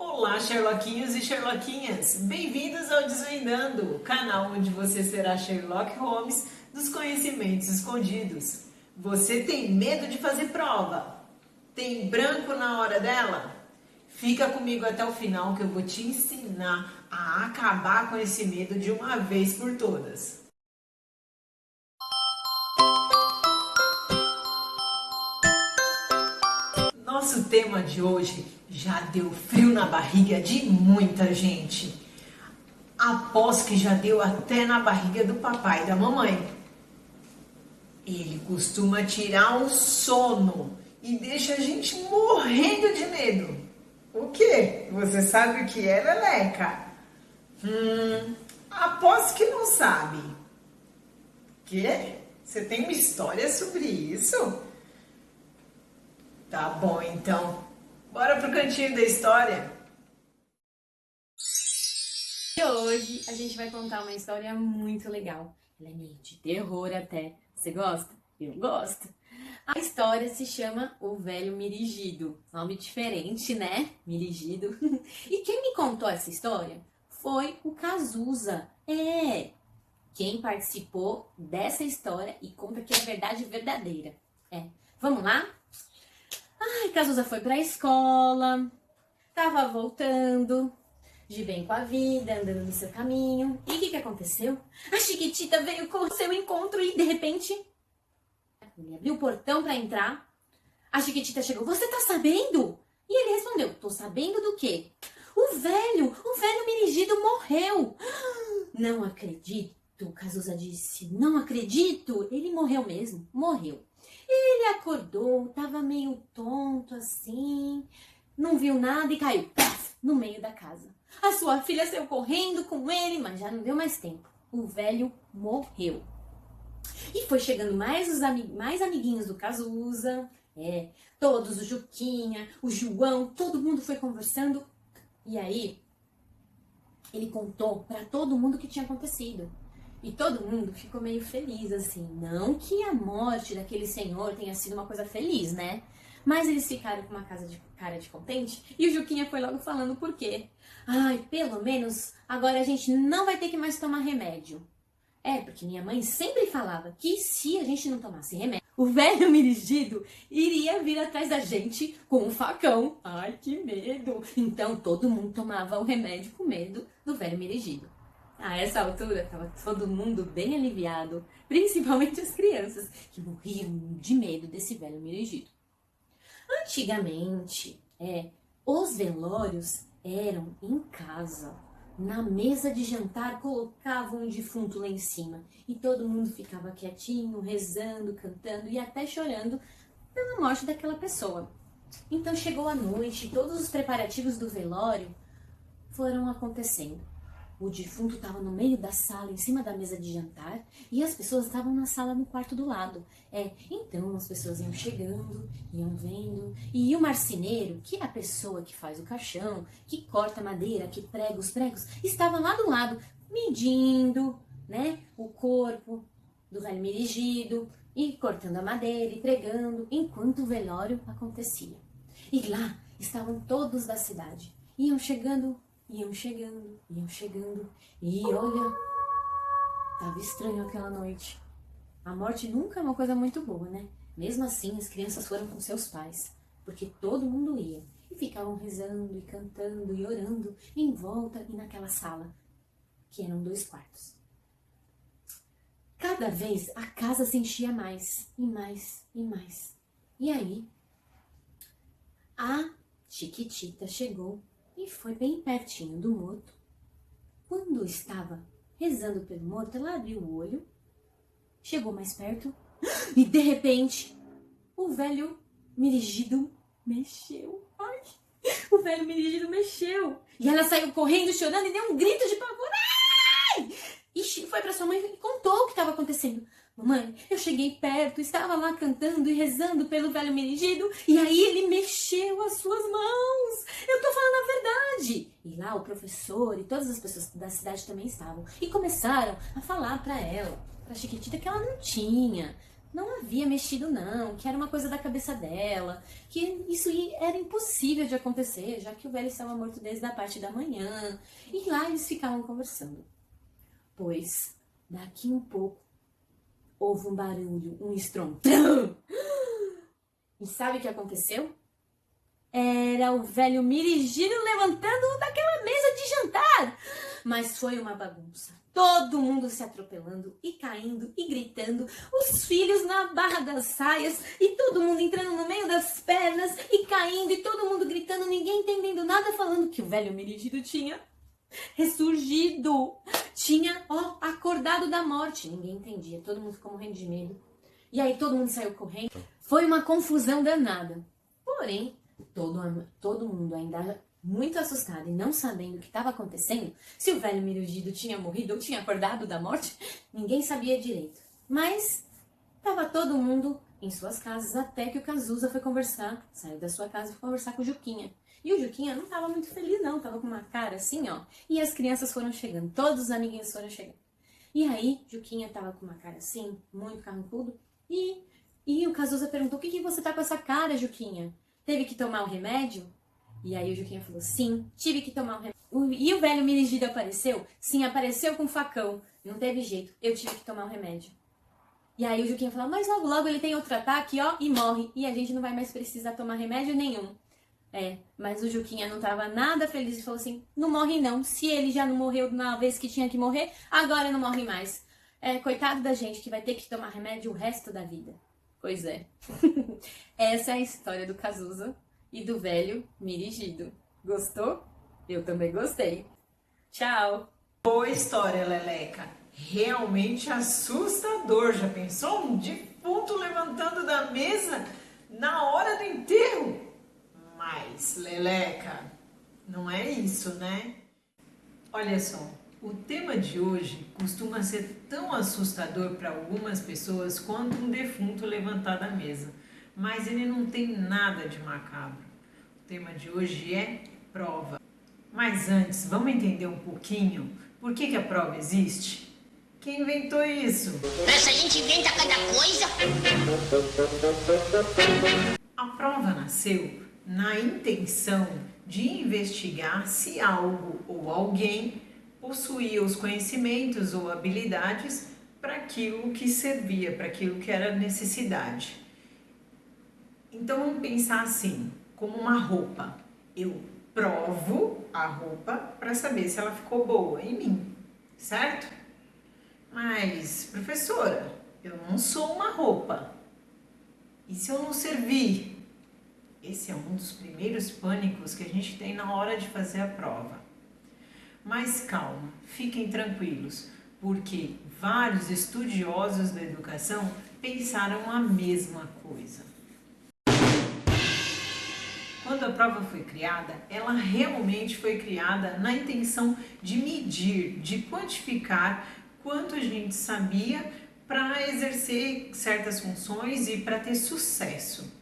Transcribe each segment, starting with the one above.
Olá, Sherlockinhos e Sherlockinhas! Bem-vindos ao Desvendando, o canal onde você será Sherlock Holmes dos conhecimentos escondidos. Você tem medo de fazer prova? Tem branco na hora dela? Fica comigo até o final que eu vou te ensinar a acabar com esse medo de uma vez por todas. Nosso tema de hoje já deu frio na barriga de muita gente. Aposto que já deu até na barriga do papai e da mamãe. Ele costuma tirar o sono e deixa a gente morrendo de medo. O quê? Você sabe o que é, Leleca? Aposto que não sabe. Quê? Você tem uma história sobre isso? Tá bom, então. Bora pro cantinho da história. E hoje a gente vai contar uma história muito legal. Ela é meio de terror até. Você gosta? Eu gosto. A história se chama O Velho Mirigido. Nome diferente, né? Mirigido. E quem me contou essa história foi o Cazuza. Quem participou dessa história e conta que é verdade verdadeira. Vamos lá? Cazuza foi pra escola, tava voltando, de bem com a vida, andando no seu caminho. E o que aconteceu? A Chiquitita veio com o seu encontro e, de repente, ele abriu o portão pra entrar. A Chiquitita chegou, você tá sabendo? E ele respondeu, tô sabendo do quê? O velho Mirigido morreu. Não acredito, Cazuza disse, não acredito. Ele morreu mesmo, morreu. Ele acordou, tava meio tonto assim, não viu nada e caiu no meio da casa. A sua filha saiu correndo com ele, mas já não deu mais tempo. O velho morreu. E foi chegando mais amiguinhos do Cazuza, todos, o Juquinha, o João, todo mundo foi conversando. E aí, ele contou pra todo mundo o que tinha acontecido. E todo mundo ficou meio feliz, assim. Não que a morte daquele senhor tenha sido uma coisa feliz, né? Mas eles ficaram com uma cara de contente. E o Juquinha foi logo falando por quê. Pelo menos agora a gente não vai ter que mais tomar remédio. Porque minha mãe sempre falava que se a gente não tomasse remédio, o velho Mirigido iria vir atrás da gente com um facão. Ai, que medo! Então todo mundo tomava o remédio com medo do velho Mirigido. A essa altura, estava todo mundo bem aliviado, principalmente as crianças, que morriam de medo desse velho Mirigido. Antigamente, os velórios eram em casa. Na mesa de jantar, colocavam um defunto lá em cima. E todo mundo ficava quietinho, rezando, cantando e até chorando pela morte daquela pessoa. Então chegou a noite, todos os preparativos do velório foram acontecendo. O defunto estava no meio da sala, em cima da mesa de jantar, e as pessoas estavam na sala no quarto do lado. Então as pessoas iam chegando, iam vendo, e o marceneiro, que é a pessoa que faz o caixão, que corta a madeira, que prega os pregos, estava lá do lado, medindo, o corpo do velho Mirigido, e cortando a madeira e pregando, enquanto o velório acontecia. E lá estavam todos da cidade, iam chegando, e olha, tava estranho aquela noite. A morte nunca é uma coisa muito boa, né? Mesmo assim, as crianças foram com seus pais, porque todo mundo ia, e ficavam rezando, e cantando, e orando, em volta e naquela sala, que eram 2 quartos. Cada vez a casa se enchia mais, e mais, e mais. E aí, a Chiquitita chegou e foi bem pertinho do morto. Quando estava rezando pelo morto, ela abriu o olho, chegou mais perto e, de repente, o velho Mirigido mexeu. O velho Mirigido mexeu. E ela saiu correndo, chorando e deu um grito de pavor. E foi para sua mãe e contou o que estava acontecendo. Mamãe, eu cheguei perto, estava lá cantando e rezando pelo velho Mirigido, e aí ele mexeu as suas mãos. Eu tô falando a verdade. E lá o professor e todas as pessoas da cidade também estavam. E começaram a falar pra ela, pra Chiquitita, que ela não tinha não havia mexido não, que era uma coisa da cabeça dela, que isso era impossível de acontecer, já que o velho estava morto desde a parte da manhã. E lá eles ficavam conversando. Pois, daqui um pouco, houve um barulho, um estrondo. E sabe o que aconteceu? Era o velho Mirigido levantando daquela mesa de jantar. Mas foi uma bagunça. Todo mundo se atropelando e caindo e gritando. Os filhos na barra das saias e todo mundo entrando no meio das pernas e caindo e todo mundo gritando, ninguém entendendo nada, falando que o velho Mirigido tinha ressurgido. Tinha, acordado da morte. Ninguém entendia, todo mundo ficou morrendo de medo. E aí todo mundo saiu correndo. Foi uma confusão danada. Porém, todo mundo ainda muito assustado e não sabendo o que estava acontecendo, se o velho Mirigido tinha morrido ou tinha acordado da morte, ninguém sabia direito. Mas estava todo mundo em suas casas até que o Cazuza foi conversar, saiu da sua casa e foi conversar com o Juquinha. E o Juquinha não estava muito feliz não, estava com uma cara assim, ó. E as crianças foram chegando, todos os amiguinhos foram chegando. E aí, Juquinha estava com uma cara assim, muito carrancudo, e o Cazuza perguntou: "O que você tá com essa cara, Juquinha? Teve que tomar o remédio?" E aí o Juquinha falou: "Sim, tive que tomar o remédio." E o velho Mirigido apareceu? Sim, apareceu com um facão. Não teve jeito, eu tive que tomar o remédio. E aí o Juquinha falou: "Mas logo, logo ele tem outro ataque, ó, e morre. E a gente não vai mais precisar tomar remédio nenhum." Mas o Juquinha não tava nada feliz e falou assim: "Não morre não. Se ele já não morreu na vez que tinha que morrer, agora não morre mais. Coitado da gente que vai ter que tomar remédio o resto da vida." Pois é. Essa é a história do Cazuza e do velho Mirigido. Gostou? Eu também gostei. Tchau! Boa história, Leleca. Realmente assustador. Já pensou um defunto levantando da mesa na hora do enterro? Mas, Leleca, não é isso, né? Olha só, o tema de hoje costuma ser tão assustador para algumas pessoas quanto um defunto levantar da mesa. Mas ele não tem nada de macabro. O tema de hoje é prova. Mas antes, vamos entender um pouquinho por que a prova existe? Quem inventou isso? Essa gente inventa cada coisa. A prova nasceu na intenção de investigar se algo ou alguém possuía os conhecimentos ou habilidades para aquilo que servia, para aquilo que era necessidade. Então vamos pensar assim, como uma roupa. Eu provo a roupa para saber se ela ficou boa em mim, certo? Mas, professora, eu não sou uma roupa. E se eu não servir? Esse é um dos primeiros pânicos que a gente tem na hora de fazer a prova. Mas calma, fiquem tranquilos, porque vários estudiosos da educação pensaram a mesma coisa. Quando a prova foi criada, ela realmente foi criada na intenção de medir, de quantificar quanto a gente sabia para exercer certas funções e para ter sucesso.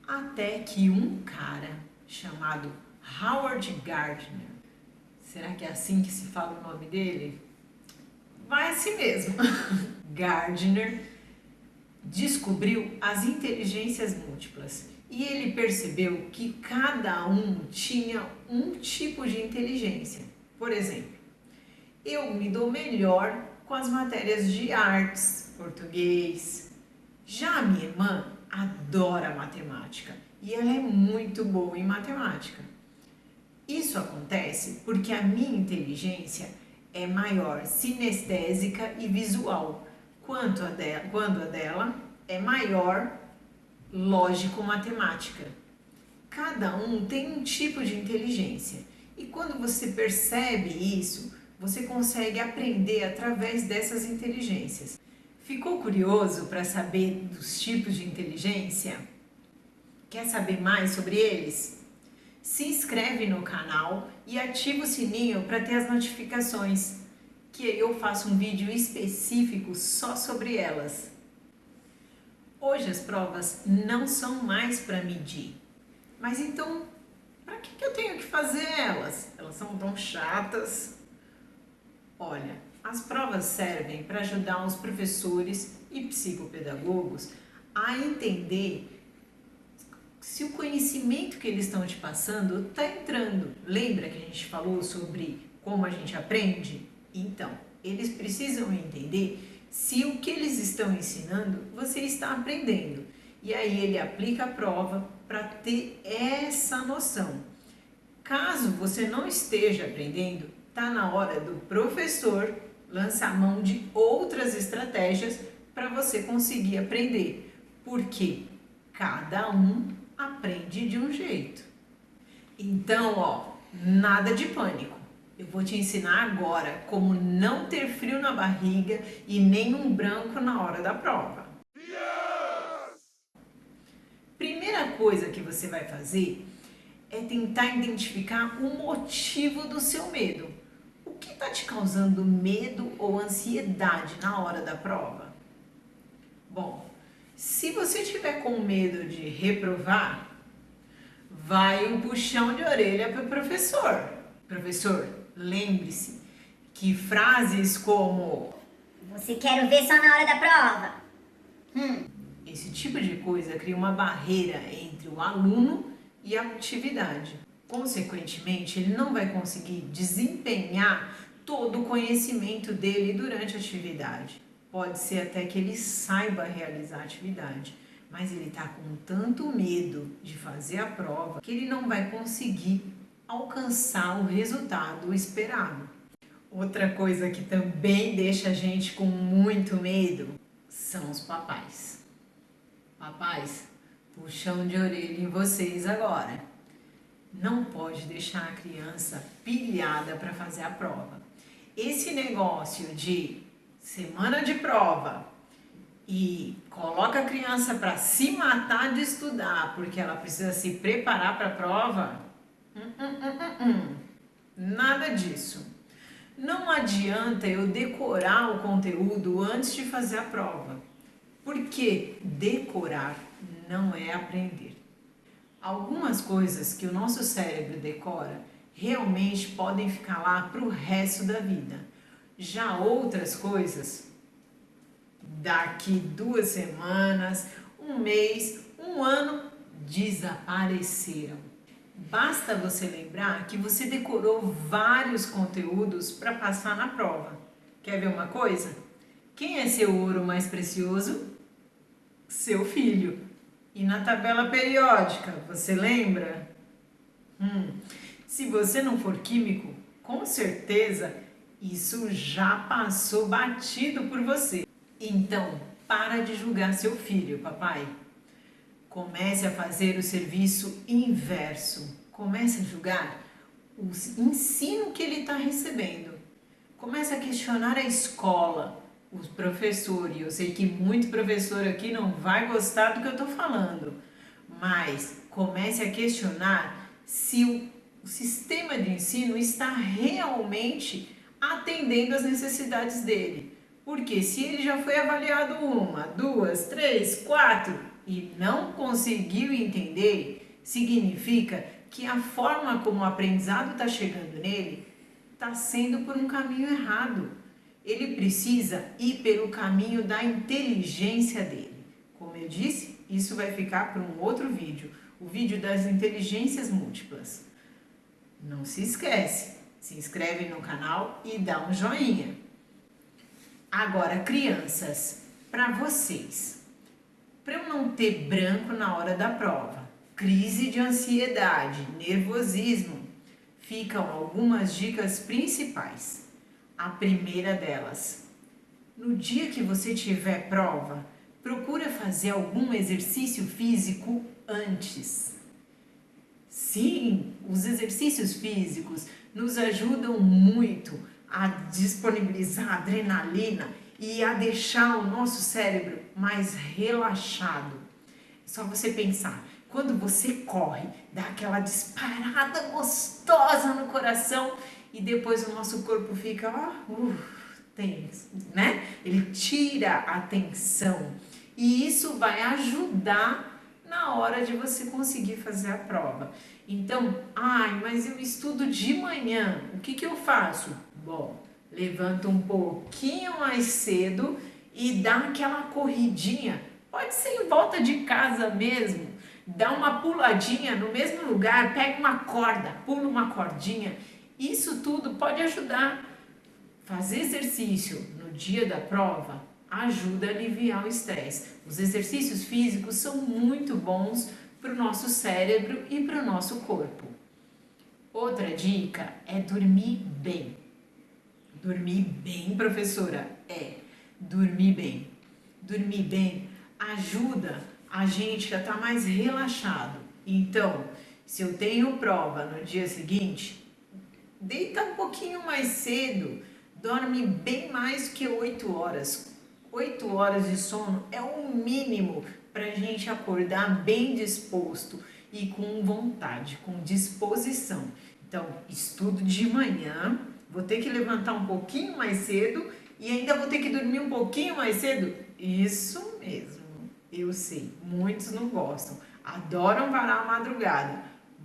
Até que um cara chamado Howard Gardner, será que é assim que se fala o nome dele? Vai assim mesmo. Gardner descobriu as inteligências múltiplas e ele percebeu que cada um tinha um tipo de inteligência. Por exemplo, eu me dou melhor com as matérias de artes, português. Já a minha irmã adora matemática e ela é muito boa em matemática. Isso acontece porque a minha inteligência é maior sinestésica e visual, quando a dela é maior lógico-matemática. Cada um tem um tipo de inteligência e quando você percebe isso, você consegue aprender através dessas inteligências. Ficou curioso para saber dos tipos de inteligência? Quer saber mais sobre eles? Se inscreve no canal e ativa o sininho para ter as notificações, que eu faço um vídeo específico só sobre elas. Hoje as provas não são mais para medir, mas então, para que eu tenho que fazer elas? Elas são tão chatas. Olha, as provas servem para ajudar os professores e psicopedagogos a entender se o conhecimento que eles estão te passando está entrando. Lembra que a gente falou sobre como a gente aprende? Então, eles precisam entender se o que eles estão ensinando você está aprendendo. E aí ele aplica a prova para ter essa noção. Caso você não esteja aprendendo, está na hora do professor lançar mão de outras estratégias para você conseguir aprender. Porque cada um aprende de um jeito. Então, nada de pânico. Eu vou te ensinar agora como não ter frio na barriga e nem um branco na hora da prova. Primeira coisa que você vai fazer é tentar identificar o motivo do seu medo. O que está te causando medo ou ansiedade na hora da prova? Bom, se você tiver com medo de reprovar, vai um puxão de orelha para o professor. Professor, lembre-se que frases como Você quer ver só na hora da prova? esse tipo de coisa cria uma barreira entre o aluno e a atividade. Consequentemente, ele não vai conseguir desempenhar todo o conhecimento dele durante a atividade. Pode ser até que ele saiba realizar a atividade, mas ele está com tanto medo de fazer a prova que ele não vai conseguir alcançar o resultado esperado. Outra coisa que também deixa a gente com muito medo são os papais. Papais, puxão de orelha em vocês agora. Não pode deixar a criança pilhada para fazer a prova. Esse negócio de semana de prova e coloca a criança para se matar de estudar porque ela precisa se preparar para a prova, nada disso. Não adianta eu decorar o conteúdo antes de fazer a prova, porque decorar não é aprender. Algumas coisas que o nosso cérebro decora realmente podem ficar lá para o resto da vida. Já outras coisas, daqui 2 semanas, 1 mês, 1 ano, desapareceram. Basta você lembrar que você decorou vários conteúdos para passar na prova. Quer ver uma coisa? Quem é seu ouro mais precioso? Seu filho. E na tabela periódica, você lembra? Se você não for químico, com certeza isso já passou batido por você. Então, para de julgar seu filho, papai. Comece a fazer o serviço inverso. Comece a julgar o ensino que ele está recebendo. Comece a questionar a escola, os professores. Eu sei que muito professor aqui não vai gostar do que eu estou falando, mas comece a questionar se o sistema de ensino está realmente atendendo às necessidades dele. Porque se ele já foi avaliado 1, 2, 3, 4 e não conseguiu entender, significa que a forma como o aprendizado está chegando nele está sendo por um caminho errado. Ele precisa ir pelo caminho da inteligência dele. Como eu disse, isso vai ficar para um outro vídeo, o vídeo das inteligências múltiplas. Não se esquece, se inscreve no canal e dá um joinha. Agora, crianças, para vocês, para eu não ter branco na hora da prova, crise de ansiedade, nervosismo, ficam algumas dicas principais. A primeira delas, no dia que você tiver prova, procura fazer algum exercício físico antes. Sim, os exercícios físicos nos ajudam muito a disponibilizar adrenalina e a deixar o nosso cérebro mais relaxado. É só você pensar, quando você corre, dá aquela disparada gostosa no coração e depois o nosso corpo fica tenso, né? Ele tira a tensão e isso vai ajudar na hora de você conseguir fazer a prova. Então, mas eu estudo de manhã, o que eu faço? Bom, levanta um pouquinho mais cedo e dá aquela corridinha. Pode ser em volta de casa mesmo. Dá uma puladinha no mesmo lugar, pega uma corda, pula uma cordinha. Isso tudo pode ajudar. Fazer exercício no dia da prova ajuda a aliviar o estresse. Os exercícios físicos são muito bons para o nosso cérebro e para o nosso corpo. Outra dica é dormir bem. Dormir bem, professora? Dormir bem. Dormir bem ajuda a gente a estar mais relaxado. Então, se eu tenho prova no dia seguinte, deita um pouquinho mais cedo, dorme bem mais que 8 horas. 8 horas de sono é o mínimo para a gente acordar bem disposto e com vontade, com disposição. Então, estudo de manhã, vou ter que levantar um pouquinho mais cedo e ainda vou ter que dormir um pouquinho mais cedo? Isso mesmo, eu sei, muitos não gostam, adoram varar a madrugada,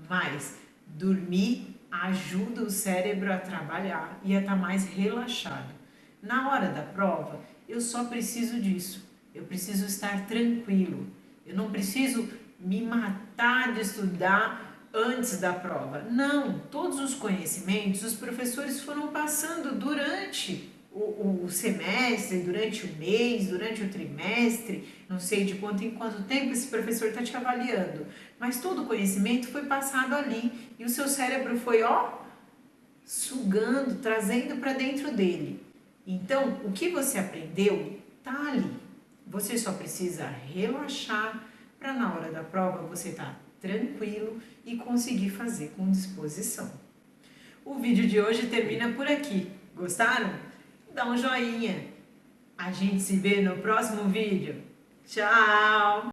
mas dormir ajuda o cérebro a trabalhar e a estar mais relaxado. Na hora da prova, eu só preciso disso, eu preciso estar tranquilo, eu não preciso me matar de estudar antes da prova. Não, todos os conhecimentos os professores foram passando durante o semestre, durante o mês, durante o trimestre, não sei de quanto em quanto tempo esse professor está te avaliando, mas todo o conhecimento foi passado ali e o seu cérebro foi, sugando, trazendo para dentro dele. Então, o que você aprendeu está ali. Você só precisa relaxar para na hora da prova você estar tranquilo e conseguir fazer com disposição. O vídeo de hoje termina por aqui. Gostaram? Dá um joinha. A gente se vê no próximo vídeo. Tchau!